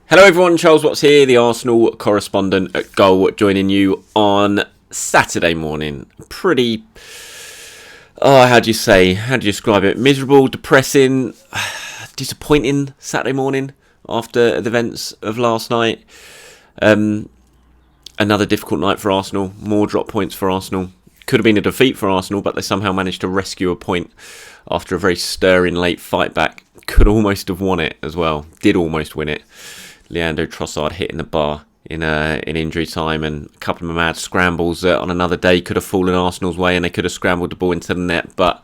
Hello everyone, Charles Watts here, the Arsenal correspondent at Goal, joining you on Saturday morning. Pretty, how do you describe it? Miserable, depressing, disappointing Saturday morning after the events of last night. Another difficult night for Arsenal, more drop points for Arsenal. Could have been a defeat for Arsenal, but they somehow managed to rescue a point after a very stirring late fight back. Could almost have won it as well, did almost win it. Leandro Trossard hitting the bar in injury time, and a couple of mad scrambles that on another day could have fallen Arsenal's way and they could have scrambled the ball into the net. But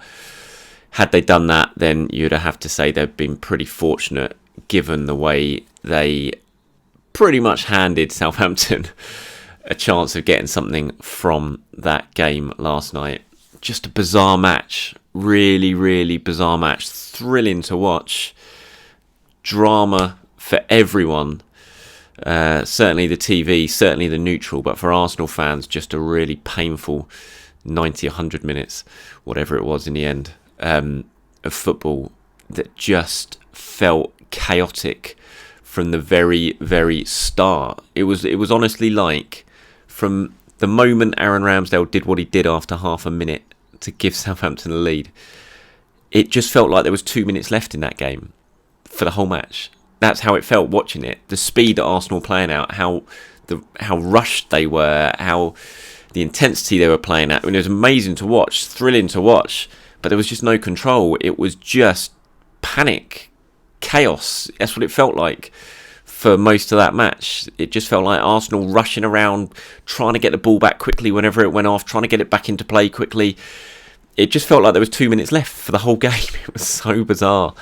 had they done that, then you'd have to say they've been pretty fortunate given the way they pretty much handed Southampton a chance of getting something from that game last night. Just a bizarre match. Really, really bizarre match. Thrilling to watch. Drama for everyone, certainly the TV, certainly the neutral, but for Arsenal fans, just a really painful 90, 100 minutes, whatever it was in the end, of football that just felt chaotic from the very, very start. It was honestly like, from the moment Aaron Ramsdale did what he did after half a minute to give Southampton a lead, it just felt like there was 2 minutes left in that game for the whole match. That's how it felt watching it. The speed that Arsenal were playing out, how rushed they were, how the intensity they were playing at. I mean, it was amazing to watch, thrilling to watch, but there was just no control. It was just panic, chaos. That's what it felt like for most of that match. It just felt like Arsenal rushing around, trying to get the ball back quickly whenever it went off, trying to get it back into play quickly. It just felt like there was 2 minutes left for the whole game. It was so bizarre.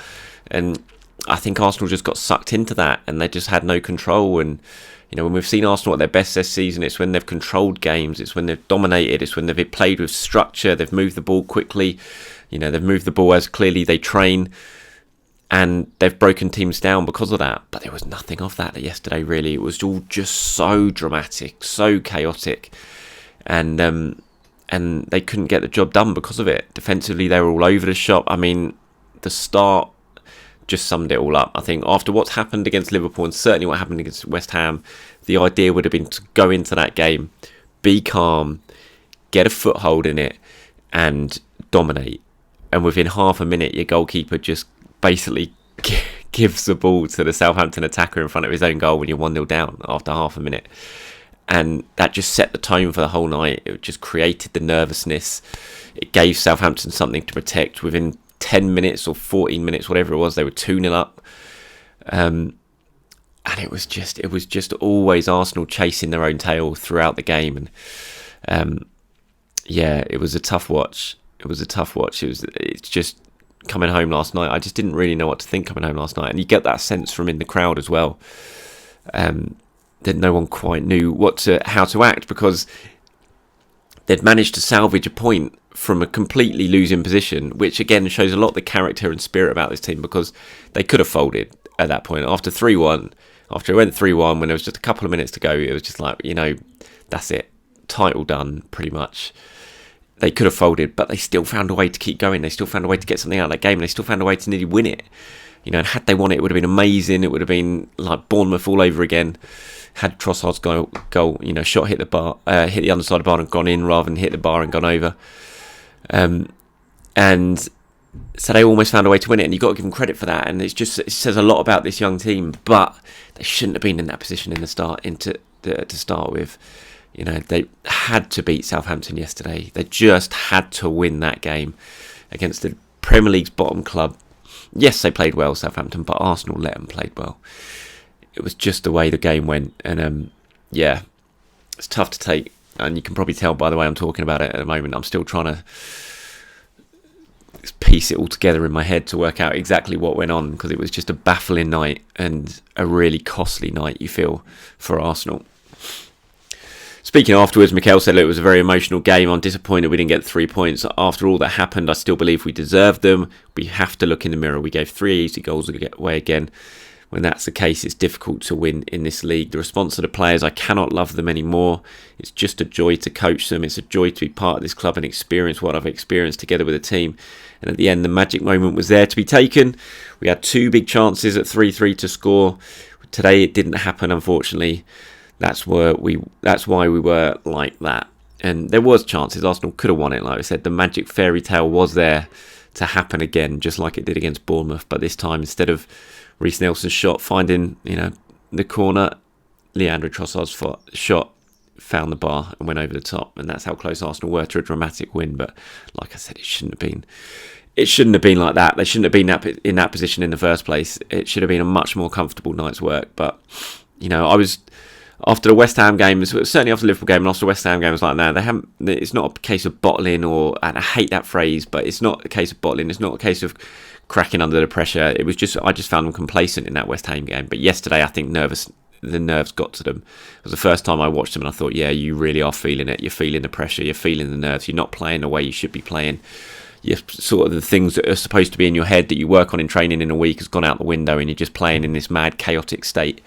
And I think Arsenal just got sucked into that and they just had no control. And, you know, when we've seen Arsenal at their best this season, it's when they've controlled games, it's when they've dominated, it's when they've played with structure, they've moved the ball quickly, you know, they've moved the ball as clearly they train, and they've broken teams down because of that. But there was nothing of that yesterday, really. It was all just so dramatic, so chaotic, and they couldn't get the job done because of it. Defensively, they were all over the shop. I mean, the start just summed it all up. I think after what's happened against Liverpool and certainly what happened against West Ham, the idea would have been to go into that game, be calm, get a foothold in it and dominate. And within half a minute, your goalkeeper just basically gives the ball to the Southampton attacker in front of his own goal when you're 1-0 down after half a minute. And that just set the tone for the whole night. It just created the nervousness. It gave Southampton something to protect. Within 10 minutes or 14 minutes, whatever it was, they were 2-0 up. And it was just always Arsenal chasing their own tail throughout the game. And it was a tough watch. It's just coming home last night. I just didn't really know what to think coming home last night. And you get that sense from in the crowd as well, that no one quite knew how to act, because they'd managed to salvage a point from a completely losing position, which again shows a lot of the character and spirit about this team, because they could have folded at that point. After 3-1, after it went 3-1, when there was just a couple of minutes to go, it was just like, you know, that's it. Title done, pretty much. They could have folded, but they still found a way to keep going. They still found a way to get something out of that game, and they still found a way to nearly win it. You know, and had they won it, it would have been amazing. It would have been like Bournemouth all over again. Had Trossard's goal, you know, shot hit the bar, hit the underside of the bar and gone in, rather than hit the bar and gone over. And so they almost found a way to win it, and you've got to give them credit for that. And it says a lot about this young team, but they shouldn't have been in that position to start with. You know, they had to beat Southampton yesterday. They just had to win that game against the Premier League's bottom club. Yes, they played well, Southampton, but Arsenal let them play well. It was just the way the game went, and it's tough to take. And you can probably tell by the way I'm talking about it at the moment. I'm still trying to piece it all together in my head to work out exactly what went on, because it was just a baffling night and a really costly night, you feel, for Arsenal. Speaking afterwards, Mikel said, look, it was a very emotional game. I'm disappointed we didn't get 3 points. After all that happened, I still believe we deserved them. We have to look in the mirror. We gave 3 easy goals away again. When that's the case, it's difficult to win in this league. The response to the players, I cannot love them anymore. It's just a joy to coach them. It's a joy to be part of this club and experience what I've experienced together with the team. And at the end, the magic moment was there to be taken. We had 2 big chances at 3-3 to score. Today it didn't happen, unfortunately. That's why we were like that. And there was chances. Arsenal could have won it. Like I said, the magic fairy tale was there to happen again, just like it did against Bournemouth. But this time, instead of Reece Nelson's shot finding, the corner, Leandro Trossard's shot found the bar and went over the top. And that's how close Arsenal were to a dramatic win. But like I said, it shouldn't have been. It shouldn't have been like that. They shouldn't have been in that position in the first place. It should have been a much more comfortable night's work. But, I was... After the West Ham game, certainly after the Liverpool game and after the West Ham game, I was like, no, it's not a case of bottling and I hate that phrase, but it's not a case of bottling. It's not a case of cracking under the pressure. It was I just found them complacent in that West Ham game. But yesterday, I think the nerves got to them. It was the first time I watched them and I thought, yeah, you really are feeling it. You're feeling the pressure. You're feeling the nerves. You're not playing the way you should be playing. You're sort of the things that are supposed to be in your head that you work on in training in a week has gone out the window and you're just playing in this mad, chaotic state.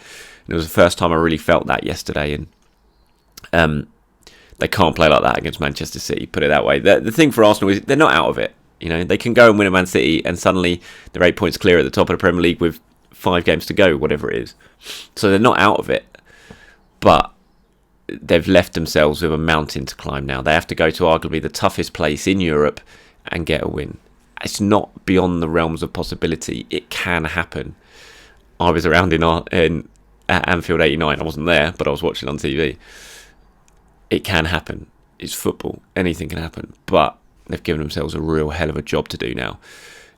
And it was the first time I really felt that yesterday, and they can't play like that against Manchester City, put it that way. The thing for Arsenal is they're not out of it. They can go and win a Man City and suddenly they're 8 points clear at the top of the Premier League with 5 games to go, whatever it is. So they're not out of it, but they've left themselves with a mountain to climb now. They have to go to arguably the toughest place in Europe and get a win. It's not beyond the realms of possibility. It can happen. I was around at Anfield 89. I wasn't there, but I was watching on TV. It can happen. It's football. Anything can happen. But they've given themselves a real hell of a job to do now.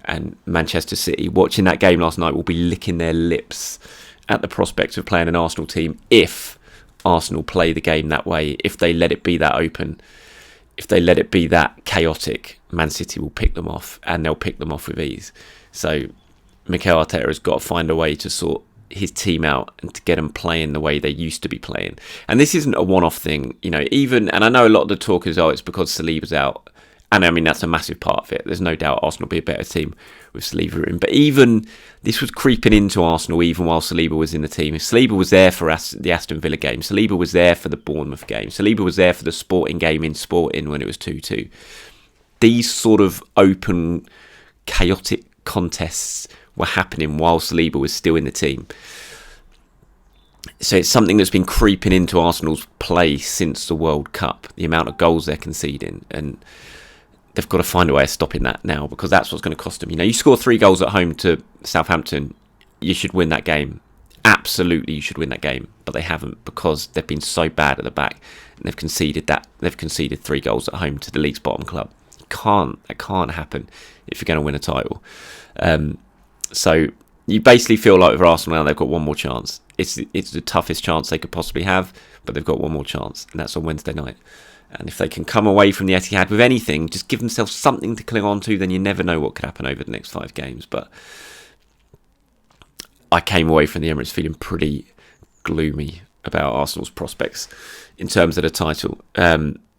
And Manchester City, watching that game last night, will be licking their lips at the prospect of playing an Arsenal team if Arsenal play the game that way. If they let it be that open, if they let it be that chaotic, Man City will pick them off, and they'll pick them off with ease. So Mikel Arteta has got to find a way to sort his team out and to get them playing the way they used to be playing. And this isn't a one-off thing, and I know a lot of the talk is, it's because Saliba's out. And I mean, that's a massive part of it. There's no doubt Arsenal will be a better team with Saliba in. But even this was creeping into Arsenal even while Saliba was in the team. If Saliba was there for the Aston Villa game, Saliba was there for the Bournemouth game, Saliba was there for the Sporting game in Sporting when it was 2-2. These sort of open, chaotic contests were happening while Saliba was still in the team. So it's something that's been creeping into Arsenal's play since the World Cup, the amount of goals they're conceding. And they've got to find a way of stopping that now, because that's what's going to cost them. You score 3 goals at home to Southampton, you should win that game. Absolutely, you should win that game. But they haven't, because they've been so bad at the back. And they've conceded 3 goals at home to the league's bottom club. That can't happen if you're going to win a title. So you basically feel like with Arsenal now they've got one more chance. It's the toughest chance they could possibly have, but they've got one more chance, and that's on Wednesday night. And if they can come away from the Etihad with anything, just give themselves something to cling on to, then you never know what could happen over the next 5 games. But I came away from the Emirates feeling pretty gloomy about Arsenal's prospects in terms of the title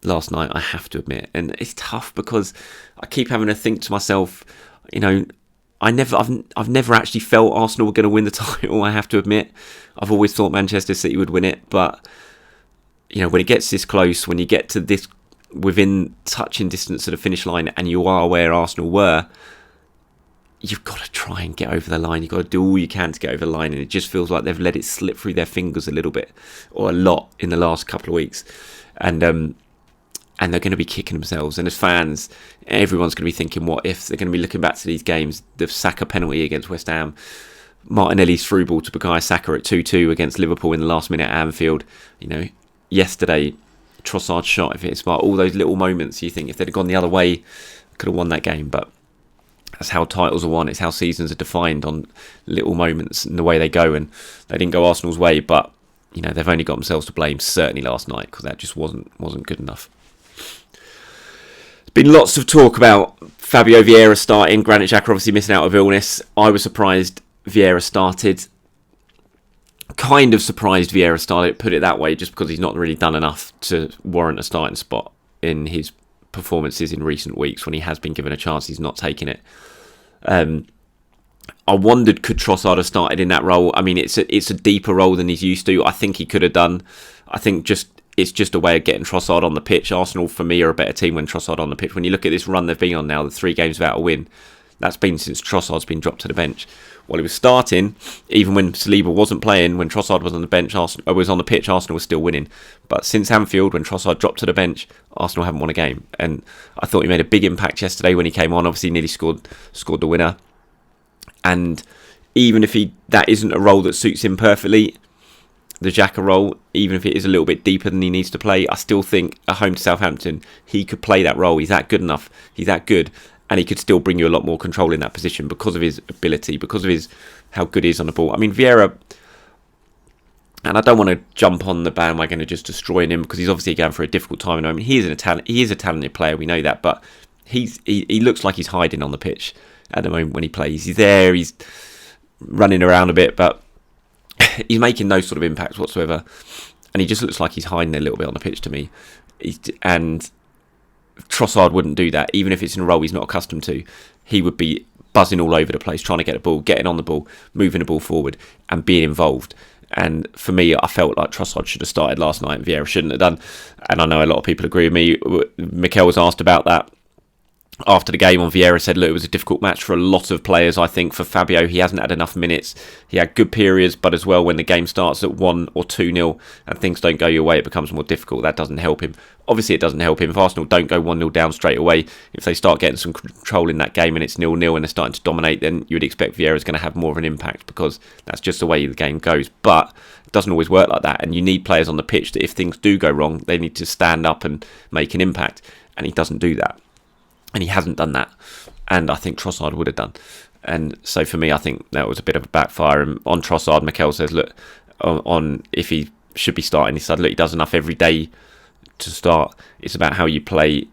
last night, I have to admit. And it's tough because I keep having to think to myself, I've never actually felt Arsenal were going to win the title, I have to admit. I've always thought Manchester City would win it, but when it gets this close, when you get to this within touching distance of the finish line and you are where Arsenal were, you've got to try and get over the line. You've got to do all you can to get over the line, and it just feels like they've let it slip through their fingers a little bit, or a lot, in the last couple of weeks. And they're going to be kicking themselves. And as fans, everyone's going to be thinking, what if? They're going to be looking back to these games, the Saka penalty against West Ham, Martinelli's through ball to Bukayo Saka at 2-2 against Liverpool in the last minute at Anfield. Yesterday, Trossard's shot, if it's smart, all those little moments you think if they'd have gone the other way, could have won that game. But that's how titles are won. It's how seasons are defined, on little moments and the way they go. And they didn't go Arsenal's way, but they've only got themselves to blame, certainly last night, because that just wasn't good enough. There's been lots of talk about Fabio Vieira starting. Granit Xhaka obviously missing out of illness. I was surprised Vieira started. Kind of surprised Vieira started, put it that way, just because he's not really done enough to warrant a starting spot in his performances in recent weeks. When he has been given a chance, he's not taken it. I wondered, could Trossard have started in that role? I mean, it's a deeper role than he's used to. I think he could have done. I think it's just a way of getting Trossard on the pitch. Arsenal, for me, are a better team when Trossard on the pitch. When you look at this run they've been on now, the 3 games without a win, That's been since Trossard's been dropped to the bench. While he was starting, even when Saliba wasn't playing, when Trossard was on the bench, Arsenal was on the pitch, Arsenal was still winning. But since Anfield, when Trossard dropped to the bench, Arsenal haven't won a game. And I thought he made a big impact yesterday when he came on. Obviously, nearly scored the winner. And even if that isn't a role that suits him perfectly, the Xhaka role, even if it is a little bit deeper than he needs to play, I still think at home to Southampton, he could play that role. He's that good enough. He's that good. And he could still bring you a lot more control in that position because of his ability, because of how good he is on the ball. I mean, Vieira, and I don't want to jump on the bandwagon of just destroying him because he's obviously going for a difficult time at the moment. He is a talented player, we know that, but he looks like he's hiding on the pitch at the moment when he plays. He's there, he's running around a bit, but he's making no sort of impacts whatsoever. And he just looks like he's hiding a little bit on the pitch to me. And Trossard wouldn't do that. Even if it's in a role he's not accustomed to, he would be buzzing all over the place, trying to get a ball, getting on the ball, moving the ball forward and being involved. And for me, I felt like Trossard should have started last night and Vieira shouldn't have done. And I know a lot of people agree with me. Mikel was asked about that after the game on Vieira, said, look, it was a difficult match for a lot of players. I think for Fabio, he hasn't had enough minutes. He had good periods, but as well, when the game starts at 1 or 2-0 and things don't go your way, it becomes more difficult. That doesn't help him. Obviously, it doesn't help him. If Arsenal don't go 1-0 down straight away, if they start getting some control in that game and it's 0-0 and they're starting to dominate, then you would expect Vieira's going to have more of an impact because that's just the way the game goes. But it doesn't always work like that. And you need players on the pitch that if things do go wrong, they need to stand up and make an impact. And he doesn't do that. And he hasn't done that. And I think Trossard would have done. And so for me, I think that was a bit of a backfire. And on Trossard, Mikel says, look, on if he should be starting, he said, look, he does enough every day to start. It's about how you play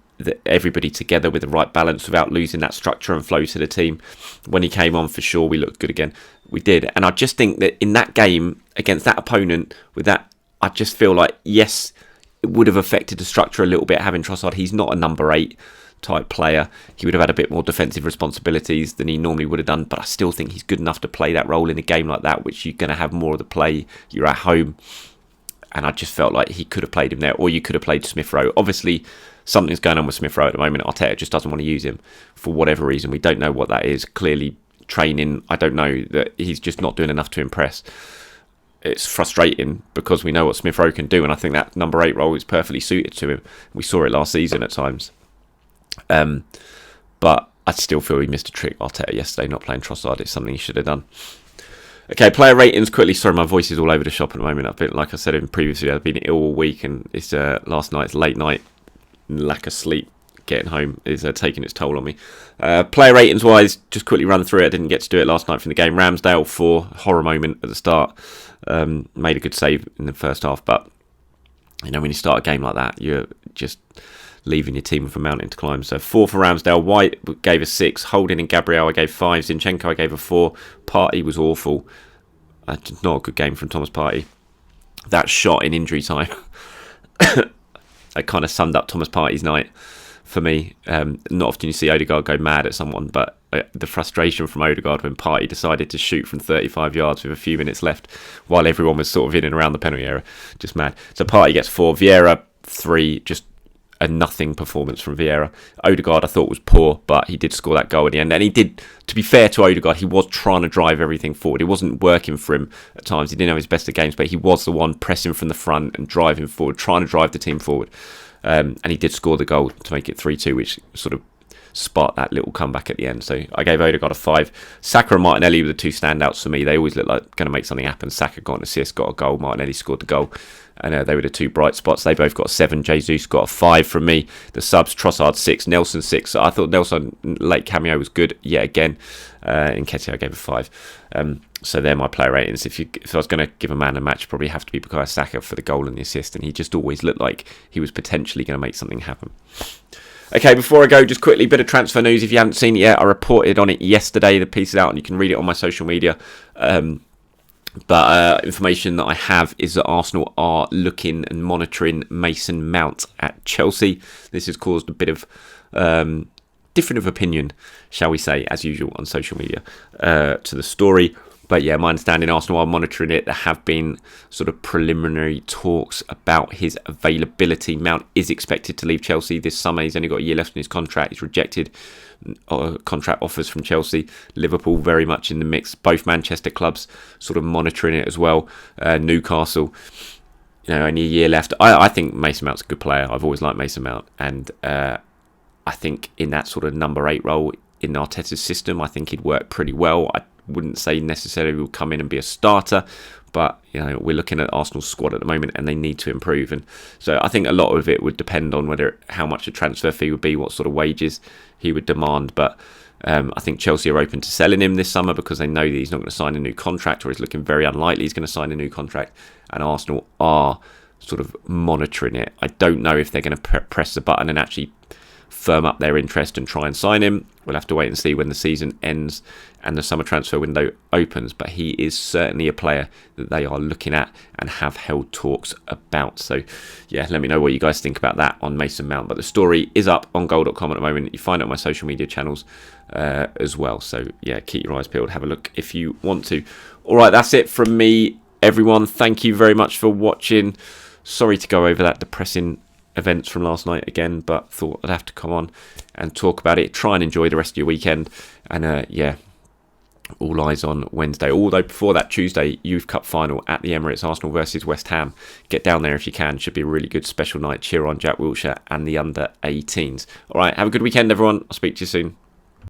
everybody together with the right balance without losing that structure and flow to the team. When he came on, for sure, we looked good again. We did. And I just think that in that game, against that opponent, with that, I just feel like, yes, it would have affected the structure a little bit having Trossard. He's not a number 8 type player. He would have had a bit more defensive responsibilities than he normally would have done, but I still think he's good enough to play that role in a game like that, which you're going to have more of the play. You're at home, and I just felt like he could have played him there, or you could have played Smith Rowe. Obviously, something's going on with Smith Rowe at the moment. Arteta just doesn't want to use him for whatever reason. We don't know what that is. Clearly, training, I don't know, that he's just not doing enough to impress. It's frustrating because we know what Smith Rowe can do, and I think that number 8 role is perfectly suited to him. We saw it last season at times. But I still feel he missed a trick, Arteta, yesterday, not playing Trossard. It's something he should have done. Okay, player ratings quickly. Sorry, my voice is all over the shop at the moment. I've been, like I said in previously, I've been ill all week, and it's last night's late night, lack of sleep, getting home is taking its toll on me. Player ratings wise, just quickly run through it. I didn't get to do it last night from the game. Ramsdale 4, horror moment at the start. Made a good save in the first half, but you know when you start a game like that, you're just leaving your team with a mountain to climb. So 4 for Ramsdale. White gave a 6. Holding and Gabriel I gave 5. Zinchenko I gave a 4. Partey was awful. Not a good game from Thomas Partey. That shot in injury time, that kind of summed up Thomas Partey's night for me. Not often you see Odegaard go mad at someone, but the frustration from Odegaard when Partey decided to shoot from 35 yards with a few minutes left while everyone was sort of in and around the penalty area, just mad. So Partey gets 4. Vieira 3, just a nothing performance from Vieira. Odegaard I thought was poor, but he did score that goal at the end. And he did, to be fair to Odegaard, he was trying to drive everything forward. It wasn't working for him at times. He didn't have his best of games, but he was the one pressing from the front and driving forward, trying to drive the team forward. And he did score the goal to make it 3-2, which sort of sparked that little comeback at the end. So I gave Odegaard a 5. Saka and Martinelli were the 2 standouts for me. They always look like going to make something happen. Saka got an assist, got a goal. Martinelli scored the goal. And they were the 2 bright spots. They both got 7. Jesus got a 5 from me. The subs, Trossard 6, Nelson 6. I thought Nelson late cameo was good yet again. In Nketiah I gave a 5. So they're my player ratings. If I was going to give a man a match, probably have to be Bukayo Saka for the goal and the assist. And he just always looked like he was potentially going to make something happen. Okay, before I go, just quickly, bit of transfer news. If you haven't seen it yet, I reported on it yesterday. The piece is out and you can read it on my social media. But information that I have is that Arsenal are looking and monitoring Mason Mount at Chelsea. This has caused a bit of different of opinion, shall we say, as usual on social media, to the story. But yeah, my understanding, Arsenal are monitoring it. There have been sort of preliminary talks about his availability. Mount is expected to leave Chelsea this summer. He's only got a year left in his contract. He's rejected contract offers from Chelsea. Liverpool very much in the mix. Both Manchester clubs sort of monitoring it as well. Newcastle, only a year left. I think Mason Mount's a good player. I've always liked Mason Mount. And I think in that sort of number 8 role in Arteta's system, I think he'd work pretty well. I wouldn't say necessarily will come in and be a starter, but we're looking at Arsenal's squad at the moment and they need to improve, and so I think a lot of it would depend on how much a transfer fee would be, what sort of wages he would demand. But I think Chelsea are open to selling him this summer because they know that he's not going to sign a new contract, or he's looking very unlikely he's going to sign a new contract, and Arsenal are sort of monitoring it. I don't know if they're going to press the button and actually firm up their interest and try and sign him. We'll have to wait and see when the season ends and the summer transfer window opens, but he is certainly a player that they are looking at and have held talks about. So yeah, let me know what you guys think about that on Mason Mount. But the story is up on goal.com at the moment. You find it on my social media channels as well. So yeah, keep your eyes peeled. Have a look if you want to. All right, that's it from me, everyone. Thank you very much for watching. Sorry to go over that depressing events from last night again, but thought I'd have to come on and talk about it. Try and enjoy the rest of your weekend, and yeah, all eyes on Wednesday. Although before that, Tuesday Youth Cup final at the Emirates, Arsenal versus West Ham. Get down there if you can. Should be a really good special night. Cheer on Jack Wilshere and the under 18s. All right, have a good weekend, everyone. I'll speak to you soon.